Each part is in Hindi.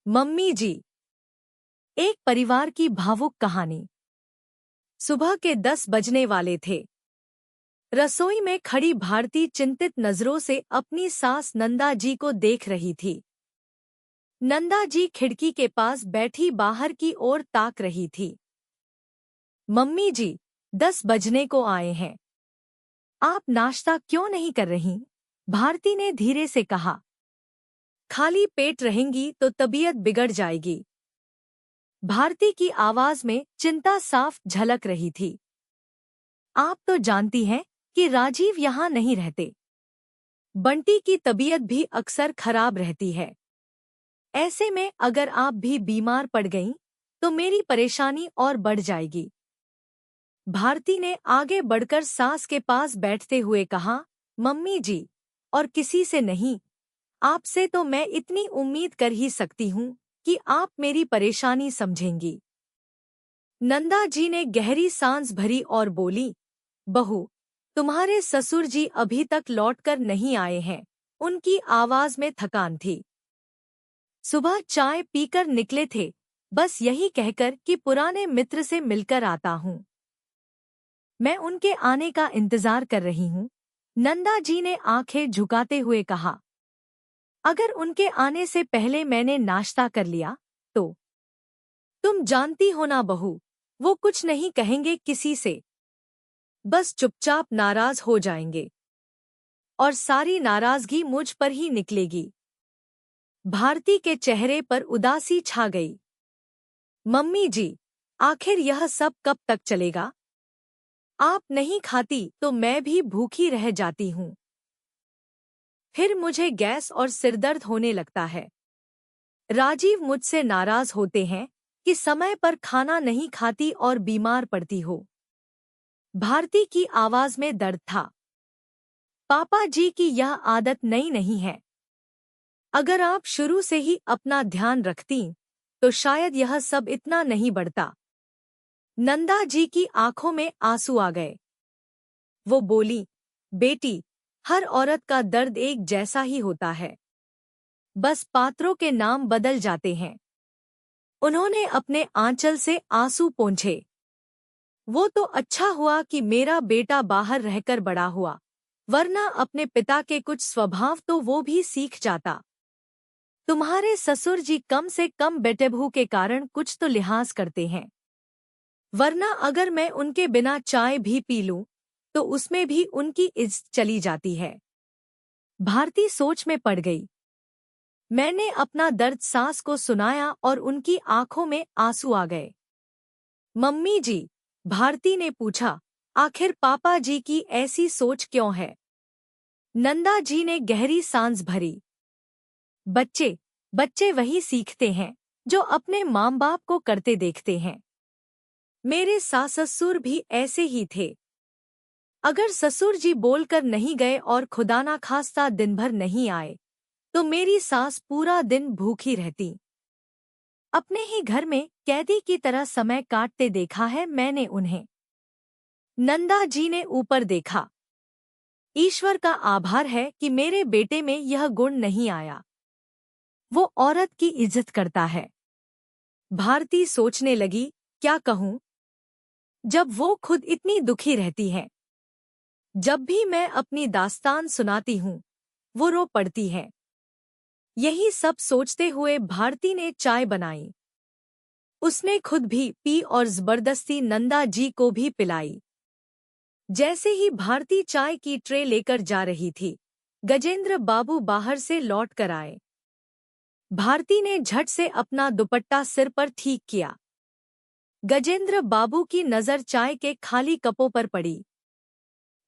मम्मी जी। एक परिवार की भावुक कहानी। सुबह के 10 बजने वाले थे। रसोई में खड़ी भारती चिंतित नजरों से अपनी सास नंदा जी को देख रही थी। नंदा जी खिड़की के पास बैठी बाहर की ओर ताक रही थी। मम्मी जी, 10 बजने को आए हैं। आप नाश्ता क्यों नहीं कर रही? भारती ने धीरे से कहा। खाली पेट रहेंगी तो तबीयत बिगड़ जाएगी। भारती की आवाज में चिंता साफ झलक रही थी। आप तो जानती हैं कि राजीव यहाँ नहीं रहते। बंटी की तबीयत भी अक्सर खराब रहती है। ऐसे में अगर आप भी बीमार पड़ गईं, तो मेरी परेशानी और बढ़ जाएगी। भारती ने आगे बढ़कर सास के पास बैठते हुए कहा, मम्मी जी, और किसी से नहीं, आपसे तो मैं इतनी उम्मीद कर ही सकती हूँ कि आप मेरी परेशानी समझेंगी। नंदा जी ने गहरी सांस भरी और बोली, बहू, तुम्हारे ससुर जी अभी तक लौटकर नहीं आए हैं। उनकी आवाज में थकान थी। सुबह चाय पीकर निकले थे, बस यही कहकर कि पुराने मित्र से मिलकर आता हूँ। मैं उनके आने का इंतजार कर रही हूँ। नंदा जी ने आंखें झुकाते हुए कहा। अगर उनके आने से पहले मैंने नाश्ता कर लिया तो? तुम जानती हो ना बहू, वो कुछ नहीं कहेंगे किसी से, बस चुपचाप नाराज हो जाएंगे और सारी नाराजगी मुझ पर ही निकलेगी। भारती के चेहरे पर उदासी छा गई। मम्मी जी, आखिर यह सब कब तक चलेगा? आप नहीं खाती तो मैं भी भूखी रह जाती हूँ। फिर मुझे गैस और सिरदर्द होने लगता है। राजीव मुझसे नाराज होते हैं कि समय पर खाना नहीं खाती और बीमार पड़ती हो। भारती की आवाज में दर्द था। पापा जी की यह आदत नई नहीं है। अगर आप शुरू से ही अपना ध्यान रखती, तो शायद यह सब इतना नहीं बढ़ता। नंदा जी की आंखों में आंसू आ गए। वो बोली, बेटी, हर औरत का दर्द एक जैसा ही होता है, बस पात्रों के नाम बदल जाते हैं। उन्होंने अपने आंचल से आंसू पोंछे। वो तो अच्छा हुआ कि मेरा बेटा बाहर रहकर बड़ा हुआ, वरना अपने पिता के कुछ स्वभाव तो वो भी सीख जाता। तुम्हारे ससुर जी कम से कम बेटेबहू के कारण कुछ तो लिहाज करते हैं, वरना अगर मैं उनके बिना चाय भी पी लूं, तो उसमें भी उनकी इज्जत चली जाती है। भारती सोच में पड़ गई। मैंने अपना दर्द सास को सुनाया और उनकी आंखों में आंसू आ गए। मम्मी जी, भारती ने पूछा, आखिर पापा जी की ऐसी सोच क्यों है? नंदा जी ने गहरी सांस भरी। बच्चे बच्चे वही सीखते हैं जो अपने माँ बाप को करते देखते हैं। मेरे सास ससुर भी ऐसे ही थे। अगर ससुर जी बोलकर नहीं गए और खुदा ना खास्ता दिन भर नहीं आए, तो मेरी सास पूरा दिन भूखी रहती। अपने ही घर में कैदी की तरह समय काटते देखा है मैंने उन्हें। नंदा जी ने ऊपर देखा। ईश्वर का आभार है कि मेरे बेटे में यह गुण नहीं आया। वो औरत की इज्जत करता है। भारती सोचने लगी, क्या कहूँ, जब वो खुद इतनी दुखी रहती है। जब भी मैं अपनी दास्तान सुनाती हूँ, वो रो पड़ती है। यही सब सोचते हुए भारती ने चाय बनाई। उसने खुद भी पी और जबरदस्ती नंदा जी को भी पिलाई। जैसे ही भारती चाय की ट्रे लेकर जा रही थी, गजेंद्र बाबू बाहर से लौट कर आए। भारती ने झट से अपना दुपट्टा सिर पर ठीक किया। गजेंद्र बाबू की नजर चाय के खाली कपों पर पड़ी।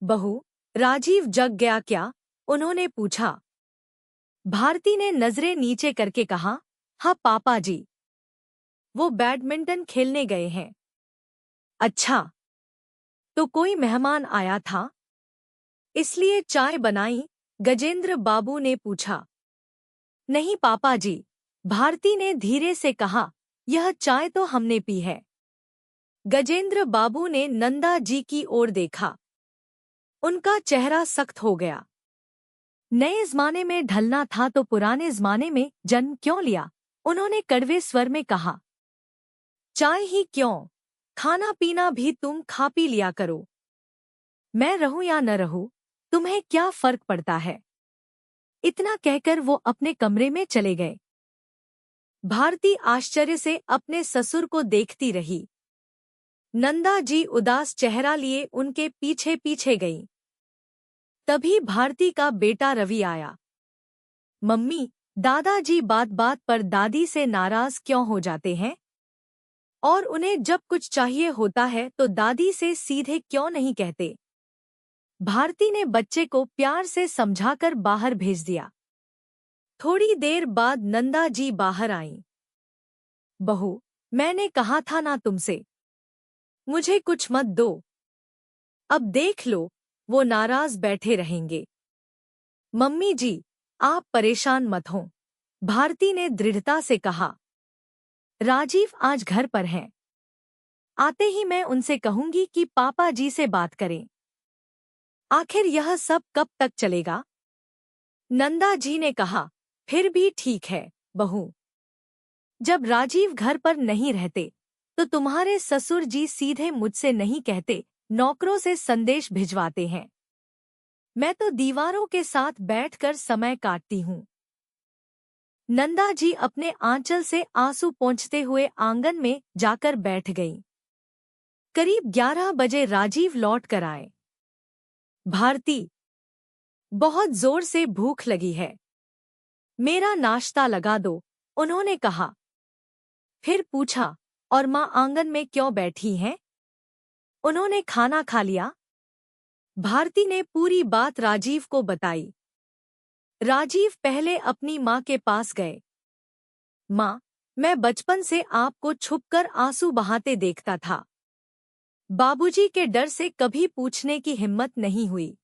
बहू, राजीव जग गया क्या? उन्होंने पूछा। भारती ने नजरें नीचे करके कहा, हाँ पापा जी, वो बैडमिंटन खेलने गए हैं। अच्छा, तो कोई मेहमान आया था, इसलिए चाय बनाई? गजेंद्र बाबू ने पूछा। नहीं पापा जी, भारती ने धीरे से कहा, यह चाय तो हमने पी है। गजेंद्र बाबू ने नंदा जी की ओर देखा। उनका चेहरा सख्त हो गया। नए जमाने में ढलना था तो पुराने जमाने में जन्म क्यों लिया? उन्होंने कड़वे स्वर में कहा, चाय ही क्यों, खाना पीना भी तुम खा पी लिया करो। मैं रहूं या न रहूं, तुम्हें क्या फर्क पड़ता है। इतना कहकर वो अपने कमरे में चले गए। भारती आश्चर्य से अपने ससुर को देखती रही। नंदा जी उदास चेहरा लिए उनके पीछे पीछे गईं। तभी भारती का बेटा रवि आया। मम्मी, दादाजी बात बात पर दादी से नाराज क्यों हो जाते हैं? और उन्हें जब कुछ चाहिए होता है तो दादी से सीधे क्यों नहीं कहते? भारती ने बच्चे को प्यार से समझाकर बाहर भेज दिया। थोड़ी देर बाद नंदा जी बाहर आईं। बहू, मैंने कहा था ना तुमसे, मुझे कुछ मत दो। अब देख लो, वो नाराज बैठे रहेंगे। मम्मी जी, आप परेशान मत हों, भारती ने दृढ़ता से कहा। राजीव आज घर पर हैं। आते ही मैं उनसे कहूंगी कि पापा जी से बात करें। आखिर यह सब कब तक चलेगा? नंदा जी ने कहा, फिर भी ठीक है, बहू। जब राजीव घर पर नहीं रहते, तो तुम्हारे ससुर जी सीधे मुझसे नहीं कहते, नौकरों से संदेश भिजवाते हैं। मैं तो दीवारों के साथ बैठकर समय काटती हूँ। नंदा जी अपने आंचल से आंसू पोंछते हुए आंगन में जाकर बैठ गईं। करीब 11 बजे राजीव लौट कर आए। भारती, बहुत जोर से भूख लगी है, मेरा नाश्ता लगा दो, उन्होंने कहा। फिर पूछा, और माँ आंगन में क्यों बैठी हैं? उन्होंने खाना खा लिया? भारती ने पूरी बात राजीव को बताई। राजीव पहले अपनी माँ के पास गए। माँ, मैं बचपन से आपको छुपकर आंसू बहाते देखता था। बाबूजी के डर से कभी पूछने की हिम्मत नहीं हुई।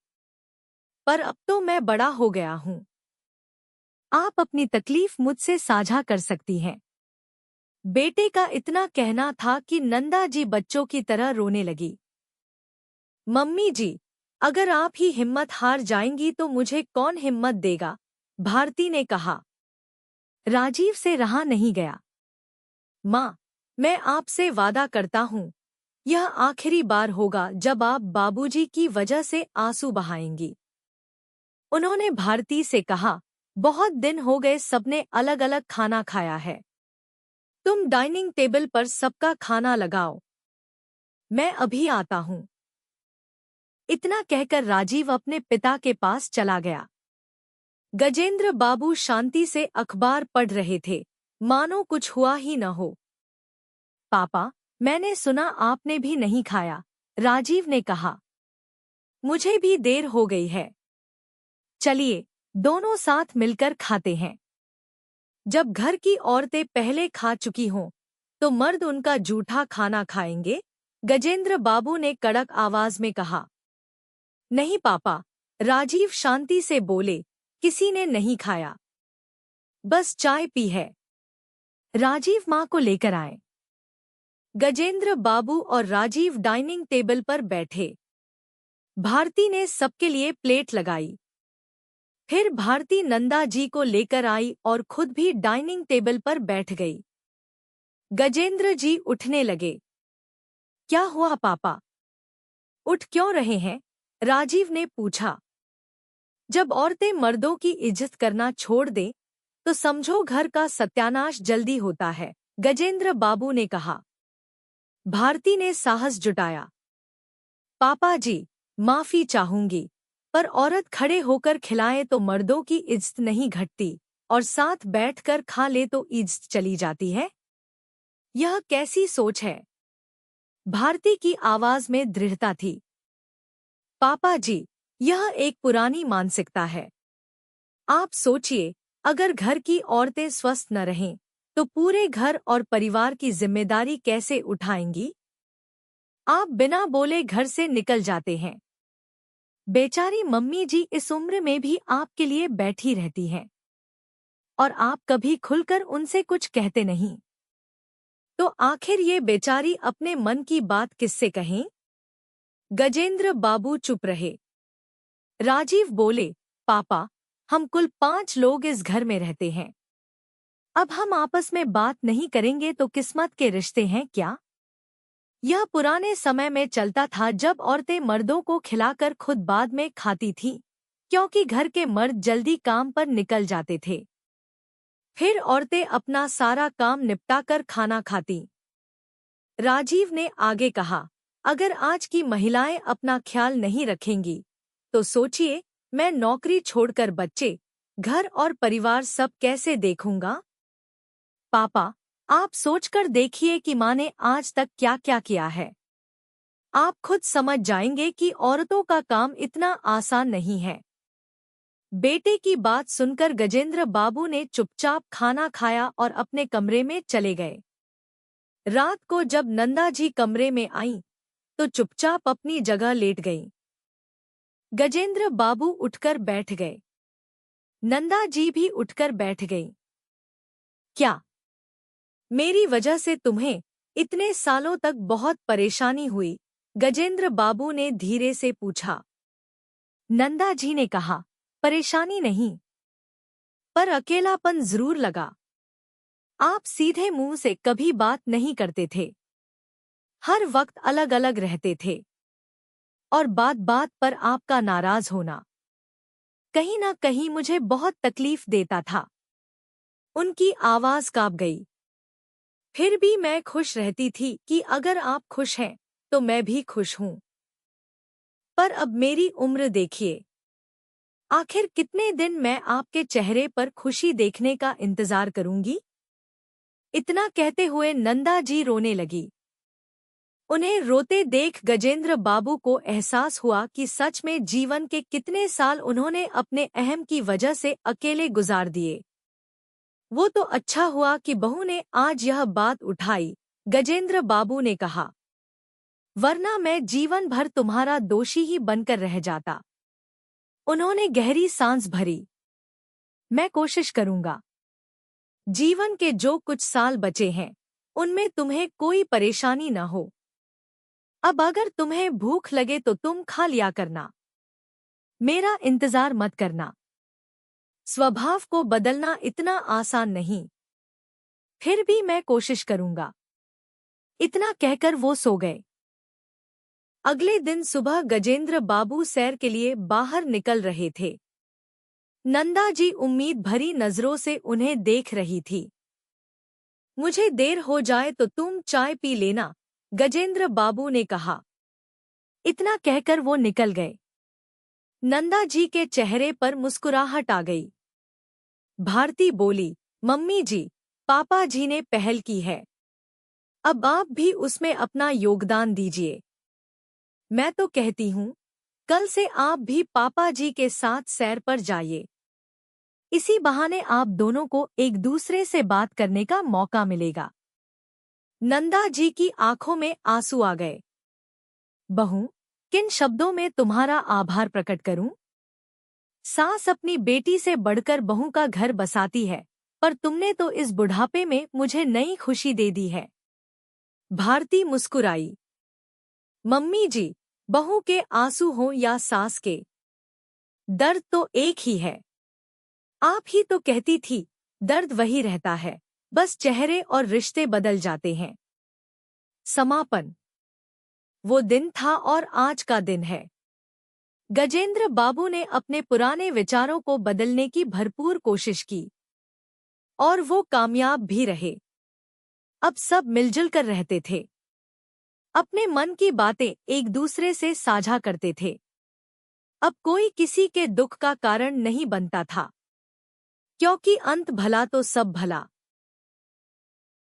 पर अब तो मैं बड़ा हो गया हूँ। आप अपनी तकलीफ मुझसे साझा कर सकती हैं। बेटे का इतना कहना था कि नंदा जी बच्चों की तरह रोने लगी। मम्मी जी, अगर आप ही हिम्मत हार जाएंगी तो मुझे कौन हिम्मत देगा? भारती ने कहा। राजीव से रहा नहीं गया। माँ, मैं आपसे वादा करता हूँ, यह आखिरी बार होगा जब आप बाबूजी की वजह से आंसू बहाएंगी। उन्होंने भारती से कहा, बहुत दिन हो गए सबने अलग अलग खाना खाया है। तुम डाइनिंग टेबल पर सबका खाना लगाओ। मैं अभी आता हूँ। इतना कहकर राजीव अपने पिता के पास चला गया। गजेंद्र बाबू शांति से अखबार पढ़ रहे थे, मानो कुछ हुआ ही न हो। पापा, मैंने सुना आपने भी नहीं खाया, राजीव ने कहा। मुझे भी देर हो गई है। चलिए, दोनों साथ मिलकर खाते हैं। जब घर की औरतें पहले खा चुकी हों, तो मर्द उनका जूठा खाना खाएंगे, गजेंद्र बाबू ने कड़क आवाज में कहा। नहीं पापा, राजीव शांति से बोले, किसी ने नहीं खाया, बस चाय पी है। राजीव माँ को लेकर आए। गजेंद्र बाबू और राजीव डाइनिंग टेबल पर बैठे। भारती ने सबके लिए प्लेट लगाई। फिर भारती नंदा जी को लेकर आई और खुद भी डाइनिंग टेबल पर बैठ गई। गजेंद्र जी उठने लगे। क्या हुआ पापा? उठ क्यों रहे हैं? राजीव ने पूछा। जब औरतें मर्दों की इज्जत करना छोड़ दें, तो समझो घर का सत्यानाश जल्दी होता है, गजेंद्र बाबू ने कहा। भारती ने साहस जुटाया। पापा जी, माफी चाहूंगी, पर औरत खड़े होकर खिलाए तो मर्दों की इज्जत नहीं घटती, और साथ बैठकर खा ले तो इज्जत चली जाती है। यह कैसी सोच है? भारती की आवाज में दृढ़ता थी। पापा जी, यह एक पुरानी मानसिकता है। आप सोचिए, अगर घर की औरतें स्वस्थ न रहें, तो पूरे घर और परिवार की जिम्मेदारी कैसे उठाएंगी? आप बिना बोले घर से निकल जाते हैं। बेचारी मम्मी जी इस उम्र में भी आपके लिए बैठी रहती हैं, और आप कभी खुलकर उनसे कुछ कहते नहीं। तो आखिर ये बेचारी अपने मन की बात किससे कहें? गजेंद्र बाबू चुप रहे। राजीव बोले, पापा, हम कुल 5 लोग इस घर में रहते हैं। अब हम आपस में बात नहीं करेंगे तो किस्मत के रिश्ते हैं क्या? यह पुराने समय में चलता था जब औरतें मर्दों को खिलाकर खुद बाद में खाती थीं, क्योंकि घर के मर्द जल्दी काम पर निकल जाते थे। फिर औरतें अपना सारा काम निपटा कर खाना खाती। राजीव ने आगे कहा, अगर आज की महिलाएं अपना ख्याल नहीं रखेंगी, तो सोचिए मैं नौकरी छोड़कर बच्चे, घर और परिवार सब कैसे देखूंगा? पापा, आप सोचकर देखिए कि माँ ने आज तक क्या क्या किया है। आप खुद समझ जाएंगे कि औरतों का काम इतना आसान नहीं है। बेटे की बात सुनकर गजेंद्र बाबू ने चुपचाप खाना खाया और अपने कमरे में चले गए। रात को जब नंदा जी कमरे में आईं, तो चुपचाप अपनी जगह लेट गईं। गजेंद्र बाबू उठकर बैठ गए। नंदा जी भी उठकर बैठ गईं। क्या मेरी वजह से तुम्हें इतने सालों तक बहुत परेशानी हुई? गजेंद्र बाबू ने धीरे से पूछा। नंदा जी ने कहा, परेशानी नहीं, पर अकेलापन जरूर लगा। आप सीधे मुंह से कभी बात नहीं करते थे, हर वक्त अलग अलग रहते थे, और बात बात पर आपका नाराज होना कहीं न कहीं मुझे बहुत तकलीफ देता था। उनकी आवाज कांप गई। फिर भी मैं खुश रहती थी कि अगर आप खुश हैं, तो मैं भी खुश हूं। पर अब मेरी उम्र देखिए, आखिर कितने दिन मैं आपके चेहरे पर खुशी देखने का इंतजार करूंगी? इतना कहते हुए नंदा जी रोने लगी। उन्हें रोते देख गजेंद्र बाबू को एहसास हुआ कि सच में जीवन के कितने साल उन्होंने अपने अहम की वजह से अकेले गुजार दिए। वो तो अच्छा हुआ कि बहू ने आज यह बात उठाई, गजेंद्र बाबू ने कहा, वरना मैं जीवन भर तुम्हारा दोषी ही बनकर रह जाता। उन्होंने गहरी सांस भरी। मैं कोशिश करूंगा। जीवन के जो कुछ साल बचे हैं, उनमें तुम्हें कोई परेशानी न हो। अब अगर तुम्हें भूख लगे तो तुम खा लिया करना। मेरा इंतजार मत करना। स्वभाव को बदलना इतना आसान नहीं। फिर भी मैं कोशिश करूंगा। इतना कहकर वो सो गए। अगले दिन सुबह गजेंद्र बाबू सैर के लिए बाहर निकल रहे थे। नंदा जी उम्मीद भरी नजरों से उन्हें देख रही थी। मुझे देर हो जाए तो तुम चाय पी लेना, गजेंद्र बाबू ने कहा। इतना कहकर वो निकल गए। नंदा जी के चेहरे पर मुस्कुराहट आ गई। भारती बोली, मम्मी जी, पापा जी ने पहल की है, अब आप भी उसमें अपना योगदान दीजिए। मैं तो कहती हूँ, कल से आप भी पापा जी के साथ सैर पर जाइए। इसी बहाने आप दोनों को एक दूसरे से बात करने का मौका मिलेगा। नंदा जी की आंखों में आंसू आ गए। बहू, किन शब्दों में तुम्हारा आभार प्रकट करूं? सास अपनी बेटी से बढ़कर बहू का घर बसाती है, पर तुमने तो इस बुढ़ापे में मुझे नई खुशी दे दी है। भारती मुस्कुराई। मम्मी जी, बहू के आंसू हों या सास के, दर्द तो एक ही है। आप ही तो कहती थी, दर्द वही रहता है, बस चेहरे और रिश्ते बदल जाते हैं। समापन। वो दिन था और आज का दिन है। गजेंद्र बाबू ने अपने पुराने विचारों को बदलने की भरपूर कोशिश की, और वो कामयाब भी रहे। अब सब मिलजुल कर रहते थे, अपने मन की बातें एक दूसरे से साझा करते थे। अब कोई किसी के दुख का कारण नहीं बनता था, क्योंकि अंत भला तो सब भला।